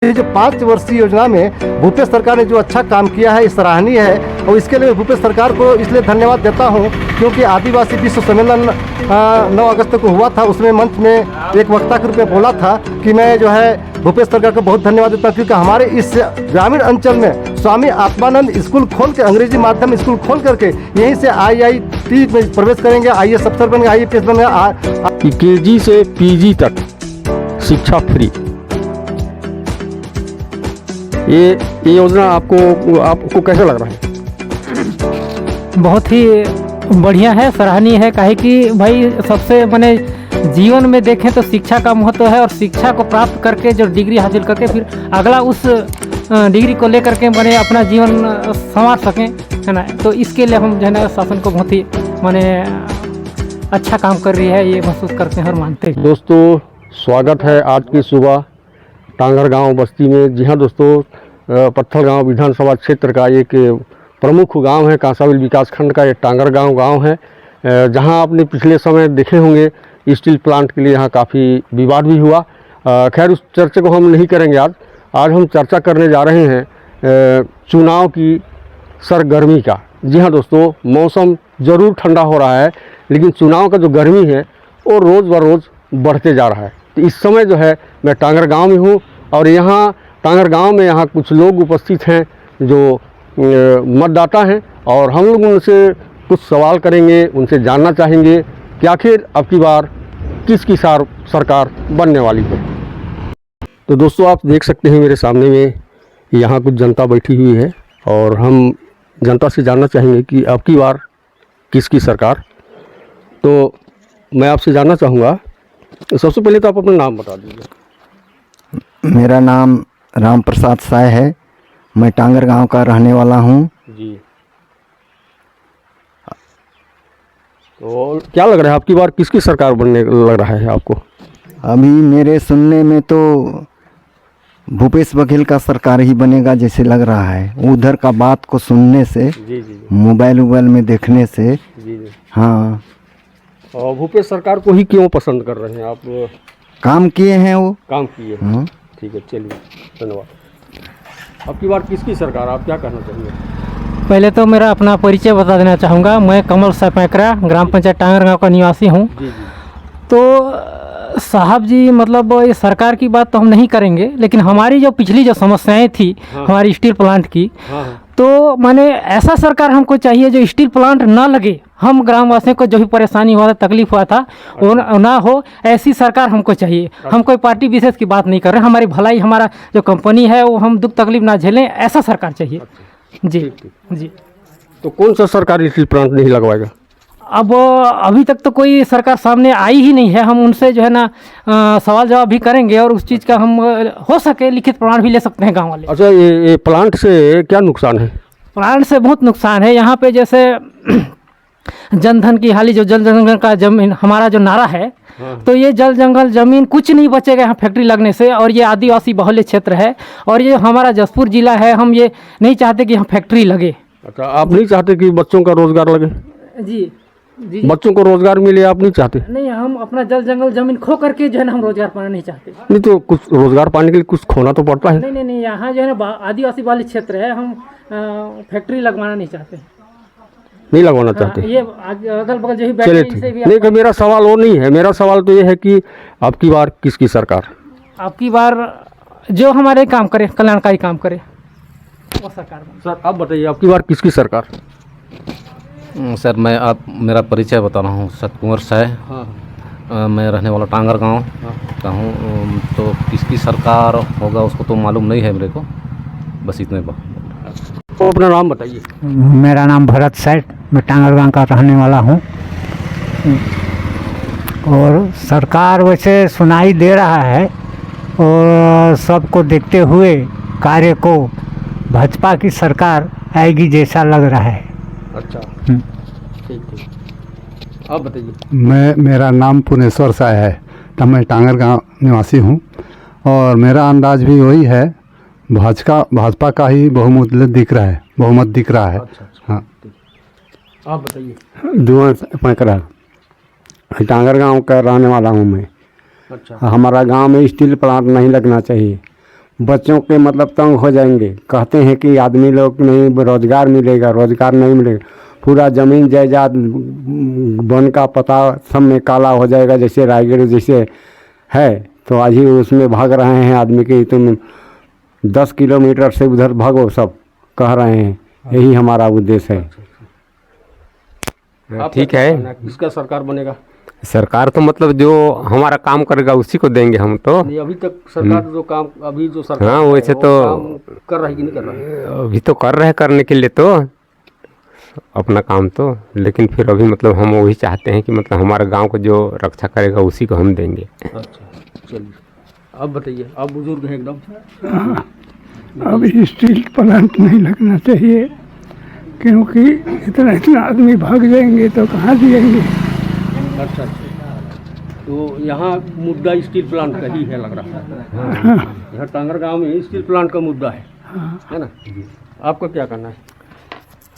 ये जो 5 वर्षीय योजना में भूपेश सरकार ने जो अच्छा काम किया है, सराहनीय है। और इसके लिए भूपेश सरकार को इसलिए धन्यवाद देता हूँ क्योंकि आदिवासी विश्व सम्मेलन 9 अगस्त को हुआ था। उसमें मंच में एक वक्ता के रूप में बोला था कि मैं जो है भूपेश सरकार को बहुत धन्यवाद देता हूँ क्योंकि हमारे इस ग्रामीण अंचल में स्वामी आत्मानंद स्कूल खोल के, अंग्रेजी माध्यम स्कूल खोल करके यहीं से IIT में प्रवेश करेंगे, IAS अफसर बनेंगे, IAPS बनेंगे। KG से PG तक शिक्षा फ्री, ये योजना आपको कैसा लग रहा है? बहुत ही बढ़िया है, सराहनीय है। काहे कि भाई सबसे मैंने जीवन में देखें तो शिक्षा का महत्व है और शिक्षा को प्राप्त करके जो डिग्री हासिल करके फिर अगला उस डिग्री को लेकर के मैंने अपना जीवन संवार सकें, है ना। तो इसके लिए हम जो है ना शासन को बहुत ही मैंने अच्छा काम कर रही है, ये महसूस करते हैं और मानते हैं। दोस्तों स्वागत है आज की सुबह टांगर गांव बस्ती में। जी हाँ दोस्तों, पत्थल गांव विधानसभा क्षेत्र का एक प्रमुख गांव है, कांसाविल विकास खंड का एक टांगर गांव है, जहां आपने पिछले समय देखे होंगे स्टील प्लांट के लिए यहाँ काफ़ी विवाद भी हुआ। खैर उस चर्चा को हम नहीं करेंगे आज हम चर्चा करने जा रहे हैं चुनाव की सरगर्मी का। जी हाँ दोस्तों, मौसम ज़रूर ठंडा हो रहा है लेकिन चुनाव का जो गर्मी है वो रोज़ ब रोज़ बढ़ते जा रहा है। तो इस समय जो है मैं टांगर गांव में हूँ और यहाँ टांगर गांव में यहाँ कुछ लोग उपस्थित हैं जो मतदाता हैं और हम लोग उनसे कुछ सवाल करेंगे, उनसे जानना चाहेंगे कि आखिर अब की बार किसकी सरकार बनने वाली है। तो दोस्तों आप देख सकते हैं मेरे सामने में यहाँ कुछ जनता बैठी हुई है और हम जनता से जानना चाहेंगे कि अब की बार किसकी सरकार। तो मैं आपसे जानना चाहूँगा, सबसे पहले तो आप अपना नाम बता दीजिए। मेरा नाम राम प्रसाद साय है, मैं टांगर गांव का रहने वाला हूं। जी, तो क्या लग रहा है आपकी बार किसकी सरकार बनने लग रहा है आपको? अभी मेरे सुनने में तो भूपेश बघेल का सरकार ही बनेगा जैसे लग रहा है, उधर का बात को सुनने से, जी मोबाइल में देखने से। जी। हाँ, और भूपेश सरकार को ही क्यों पसंद कर रहे हैं आप? काम किए हैं वो, काम किए। हाँ। ठीक है, चलिए धन्यवाद। अब की बार किसकी सरकार, आप क्या कहना चाहेंगे? पहले तो मेरा अपना परिचय बता देना चाहूँगा। मैं कमल सपैकरा, ग्राम पंचायत टांगर गांव का निवासी हूँ। जी। तो साहब जी, मतलब ये सरकार की बात तो हम नहीं करेंगे लेकिन हमारी जो पिछली जो समस्याएं थी, हाँ। हमारी स्टील प्लांट की, हाँ। तो माने ऐसा सरकार हमको चाहिए जो स्टील प्लांट ना लगे, हम ग्रामवासियों को जो भी परेशानी हुआ था, तकलीफ हुआ था, वो ना हो, ऐसी सरकार हमको चाहिए। हम कोई पार्टी विशेष की बात नहीं कर रहे, हमारी भलाई, हमारा जो कंपनी है वो हम दुख तकलीफ ना झेलें, ऐसा सरकार चाहिए। जी जी। तो कौन सा सरकारी स्टील प्लांट नहीं लगवाएगा? अब अभी तक तो कोई सरकार सामने आई ही नहीं है। हम उनसे जो है ना सवाल जवाब भी करेंगे और उस चीज़ का हम हो सके लिखित प्रमाण भी ले सकते हैं गांव वाले। अच्छा, ये प्लांट से क्या नुकसान है? प्लांट से बहुत नुकसान है। यहाँ पे जैसे जनधन की हाली जो जल जंगल का जमीन हमारा जो नारा है, तो ये जल जंगल जमीन कुछ नहीं बचेगा यहाँ फैक्ट्री लगने से। और ये आदिवासी बहुल्य क्षेत्र है और ये हमारा जसपुर जिला है, हम ये नहीं चाहते कि यहाँ फैक्ट्री लगे। अच्छा, आप नहीं चाहते कि बच्चों का रोजगार लगे? जी जी। बच्चों को रोजगार मिले, आप नहीं चाहते? नहीं, हम अपना जल जंगल जमीन खो करके जो है ना हम रोजगार पाना नहीं चाहते। नहीं, तो कुछ रोजगार पाने के लिए कुछ खोना तो पड़ता है। नहीं, यहाँ जो है ना आदिवासी वाली क्षेत्र है, हम फैक्ट्री लगवाना नहीं चाहते, नहीं लगवाना चाहते। ये अगल बगल जो भी चलिए बैठे ठीक। इसे भी नहीं, मेरा सवाल वो नहीं है, मेरा सवाल तो ये है कि अब की बार किसकी सरकार? आपकी बार जो हमारे काम करे, कल्याणकारी काम करे, वो सरकार। सर आप बताइए, अब की बार किसकी सरकार? सर मैं मेरा परिचय बता रहा हूँ, सतकुंवर साय। हाँ। मैं रहने वाला टांगर गांव का हूँ। तो किसकी सरकार होगा उसको तो मालूम नहीं है मेरे को, बस इतने बात। तो अपना नाम बताइए। मेरा नाम भरत साय, मैं टांगर गांव का रहने वाला हूँ। और सरकार वैसे सुनाई दे रहा है और सबको देखते हुए कार्य को भाजपा की सरकार आएगी जैसा लग रहा है। अच्छा, ठीक। आप बताइए। मेरा नाम पुनेश्वर साय है, तो मैं टांगर गांव निवासी हूं और मेरा अंदाज भी वही है, भाजपा का ही बहुमत दिख रहा है। अच्छा। हाँ, आप बताइए। दुआ पैकरा, टांगर गांव का रहने वाला हूं मैं। अच्छा। हमारा गांव में स्टील प्लांट नहीं लगना चाहिए। बच्चों के मतलब तंग हो जाएंगे। कहते हैं कि आदमी लोग नहीं रोज़गार मिलेगा, रोज़गार नहीं मिलेगा, पूरा ज़मीन जायदाद वन का पता सब में काला हो जाएगा। जैसे रायगढ़ जैसे है तो आज ही उसमें भाग रहे हैं आदमी के, तुम 10 किलोमीटर से उधर भागो सब कह रहे हैं। यही हमारा उद्देश्य है। ठीक है, किसका सरकार बनेगा? सरकार तो मतलब जो हमारा काम करेगा उसी को देंगे हम तो। अभी तक सरकार जो काम अभी जो सरकार हाँ वैसे तो कर रहा है कि नहीं कर रहा है? अभी तो कर रहे हैं करने के लिए तो अपना काम तो, लेकिन फिर अभी मतलब हम वही चाहते हैं कि मतलब हमारे गांव को जो रक्षा करेगा उसी को हम देंगे। अच्छा चलिए, अब बताइए, आप बुजुर्ग हैं एकदम। अब स्टील प्लांट नहीं लगना चाहिए, क्योंकि इतना इतना आदमी भाग जाएंगे तो कहाँ जिएंगे। अच्छा, तो यहाँ मुद्दा स्टील प्लांट का ही है लग रहा है। यहाँ टांगर गांव में स्टील प्लांट का मुद्दा है ना? आपका क्या करना है?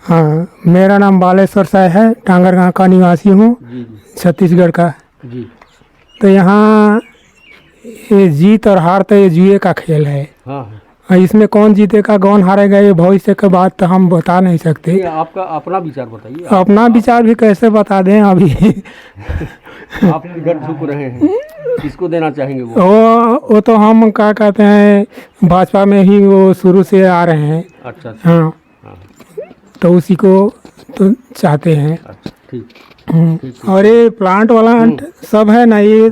हाँ, मेरा नाम बालेश्वर साय है, टांगर गांव का निवासी हूँ, छत्तीसगढ़ का जी। तो यहाँ ये जीत और हार तो ये जुए का खेल है। हाँ, इसमें कौन जीतेगा कौन हारेगा ये भविष्य के बात तो हम बता नहीं सकते। ये आपका अपना विचार बताइए। अपना विचार भी कैसे बता दें अभी। आप इधर झुक रहे हैं, किसको देना चाहेंगे वो? वो तो हम क्या कहते हैं, भाजपा में ही वो शुरू से आ रहे हैं। अच्छा। हाँ, तो उसी को तो चाहते हैं। अच्छा, ठीक। और ये प्लांट वाला सब है ना, ये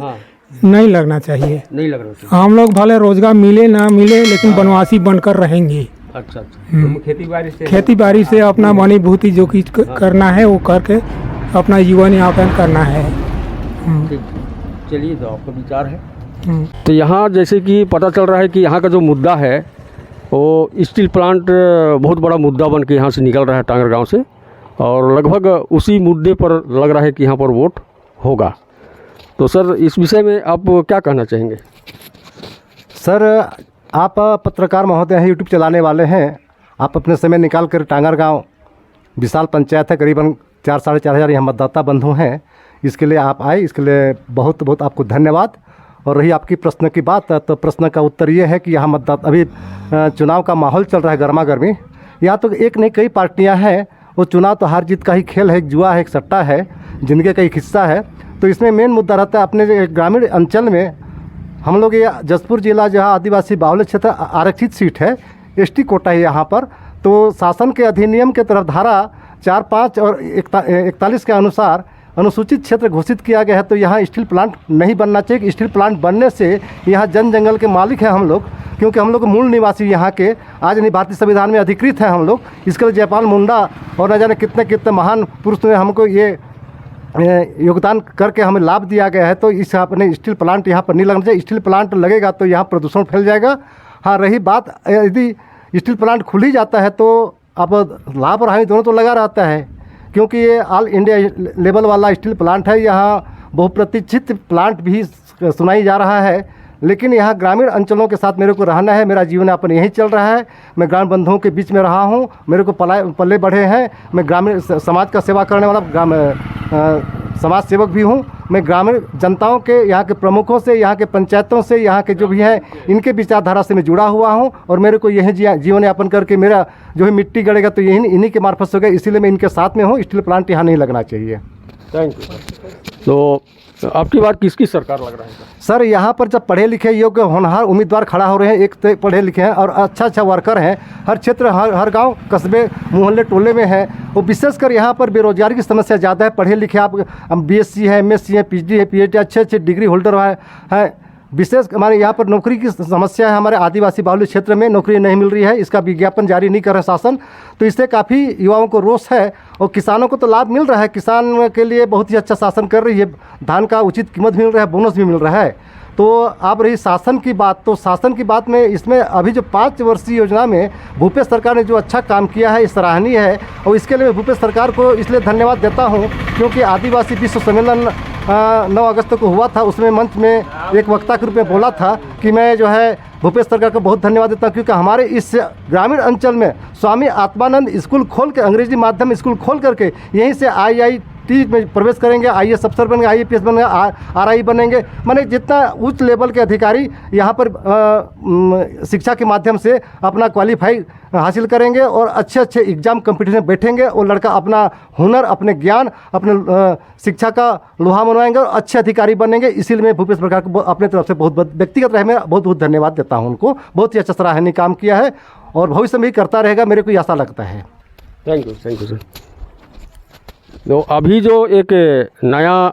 नहीं लगना चाहिए। नहीं लग रहा। हम लोग भले रोजगार मिले ना मिले, लेकिन वनवासी बनकर रहेंगे। अच्छा। तो खेती बाड़ी से अपना मनी भूति जो कुछ करना है वो करके अपना जीवन यापन करना है। चलिए, तो आपका विचार है। तो यहाँ जैसे कि पता चल रहा है कि यहाँ का जो मुद्दा है वो स्टील प्लांट बहुत बड़ा मुद्दा बन के यहाँ से निकल रहा है टांगर गांव से, और लगभग उसी मुद्दे पर लग रहा है कि यहाँ पर वोट होगा। तो सर, इस विषय में आप क्या कहना चाहेंगे? सर, आप पत्रकार महोदय हैं, यूट्यूब चलाने वाले हैं, आप अपने समय निकाल कर टांगर गांव विशाल पंचायत है, करीबन 4-4.5 हज़ार यहाँ मतदाता बंधु हैं, इसके लिए आप आए, इसके लिए बहुत बहुत आपको धन्यवाद। और रही आपकी प्रश्न की बात, तो प्रश्न का उत्तर ये है कि यहाँ मतदाता अभी चुनाव का माहौल चल रहा है, गर्मा गर्मी। यहाँ तो एक नहीं कई पार्टियाँ हैं, वो चुनाव तो हार जीत का ही खेल है, एक जुआ है, एक सट्टा है, जिंदगी का एक हिस्सा है। तो इसमें मेन मुद्दा रहता है अपने ग्रामीण अंचल में हम लोग ये जसपुर जिला जहाँ आदिवासी बाहुल्य क्षेत्र आरक्षित सीट है, एसटी कोटा है यहाँ पर। तो शासन के अधिनियम के तरफ धारा 4, 5 और 41 के अनुसार अनुसूचित क्षेत्र घोषित किया गया है। तो यहाँ स्टील प्लांट नहीं बनना चाहिए। स्टील प्लांट बनने से यहाँ जन जंगल के मालिक हैं हम लोग, क्योंकि हम लोग मूल निवासी यहाँ के आज नहीं भारतीय संविधान में अधिकृत हैं हम लोग। इसके लिए जयपाल मुंडा और न जाने कितने कितने महान पुरुष ने हमको ये योगदान करके हमें लाभ दिया गया है। तो इस अपने स्टील प्लांट यहाँ पर नहीं लगना चाहिए। स्टील प्लांट लगेगा तो यहाँ प्रदूषण फैल जाएगा। हाँ, रही बात यदि स्टील प्लांट खुल ही जाता है तो अब लाभ और हानि दोनों तो लगा रहता है, क्योंकि ये ऑल इंडिया लेवल वाला स्टील प्लांट है। यहाँ बहुप्रतीक्षित प्लांट भी सुनाई जा रहा है, लेकिन यहाँ ग्रामीण अंचलों के साथ मेरे को रहना है। मेरा जीवन यापन यहीं चल रहा है। मैं ग्रामीण बंधुओं के बीच में रहा हूँ, मेरे को पले बढ़े हैं। मैं ग्रामीण समाज का सेवा करने वाला समाज सेवक भी हूँ। मैं ग्रामीण जनताओं के, यहाँ के प्रमुखों से, यहाँ के पंचायतों से, यहाँ के जो भी हैं, इनके विचारधारा से मैं जुड़ा हुआ हूँ। और मेरे को यही जीवन यापन करके मेरा जो है मिट्टी गड़ेगा तो यही इन्हीं के मार्फत से होगा, इसीलिए मैं इनके साथ में हूँ। स्टील प्लांट यहाँ नहीं लगना चाहिए। Thank you. तो आपकी बात किसकी सरकार लग रहा है सर? यहाँ पर जब पढ़े लिखे योग्य होनहार उम्मीदवार खड़ा हो रहे हैं, एक तो पढ़े लिखे हैं और अच्छा वर्कर हैं, हर क्षेत्र हर गांव कस्बे मोहल्ले टोले में है। वो विशेषकर यहाँ पर बेरोजगारी की समस्या ज़्यादा है। पढ़े लिखे आप BSc है, MSc है, PhD है, PhD अच्छे डिग्री होल्डर है। विशेष हमारे यहाँ पर नौकरी की समस्या है। हमारे आदिवासी बाहुल्य क्षेत्र में नौकरी नहीं मिल रही है, इसका विज्ञापन जारी नहीं कर रहा शासन, तो इससे काफ़ी युवाओं को रोष है। और किसानों को तो लाभ मिल रहा है, किसान के लिए बहुत ही अच्छा शासन कर रही है, धान का उचित कीमत मिल रहा है, बोनस भी मिल रहा है। तो अब रही शासन की बात, तो शासन की बात में इसमें अभी जो 5 वर्षीय योजना में भूपेश सरकार ने जो अच्छा काम किया है, सराहनीय है। और इसके लिए मैं भूपेश सरकार को इसलिए धन्यवाद देता हूँ, क्योंकि आदिवासी विश्व सम्मेलन 9 अगस्त को हुआ था, उसमें मंच में एक वक्ता के रूप में बोला था कि मैं जो है भूपेश सरकार को बहुत धन्यवाद देता हूँ, क्योंकि हमारे इस ग्रामीण अंचल में स्वामी आत्मानंद स्कूल खोल के, अंग्रेजी माध्यम स्कूल खोल करके, यहीं से टी में प्रवेश करेंगे, IAS अफसर बनेंगे, IAPS बनेंगे, RI बनेंगे। माने जितना उच्च लेवल के अधिकारी यहाँ पर शिक्षा के माध्यम से अपना क्वालिफाई हासिल करेंगे और अच्छे अच्छे एग्जाम कंपटीशन में बैठेंगे और लड़का अपना हुनर, अपने ज्ञान, अपने शिक्षा का लोहा मनवाएंगे और अच्छे अधिकारी बनेंगे। इसीलिए मैं भूपेश बघेल को अपने तरफ से बहुत व्यक्तिगत रहे में बहुत बहुत धन्यवाद देता हूँ उनको। बहुत ही अच्छा सराहनीय काम किया है और भविष्य में भी करता रहेगा, मेरे को ऐसा लगता है। Thank you sir. तो अभी जो एक नया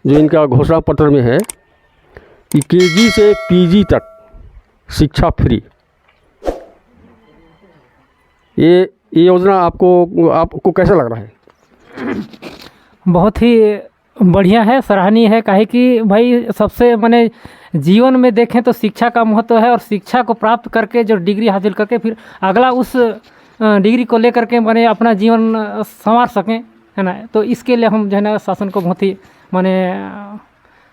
जो इनका घोषणा पत्र में है कि KG से PG तक शिक्षा फ्री, ये योजना आपको कैसा लग रहा है? बहुत ही बढ़िया है, सराहनीय है। काहे कि भाई सबसे माने जीवन में देखें तो शिक्षा का महत्व है और शिक्षा को प्राप्त करके जो डिग्री हासिल करके फिर अगला उस डिग्री को लेकर के माने अपना जीवन संवार सकें, है ना। तो इसके लिए हम जो है ना शासन को बहुत ही माने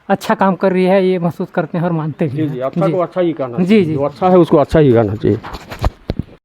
अच्छा काम कर रही है ये महसूस करते हैं और मानते भी हैं। जी, अच्छा को अच्छा ही करना जी, जी। जो अच्छा है उसको अच्छा ही करना चाहिए।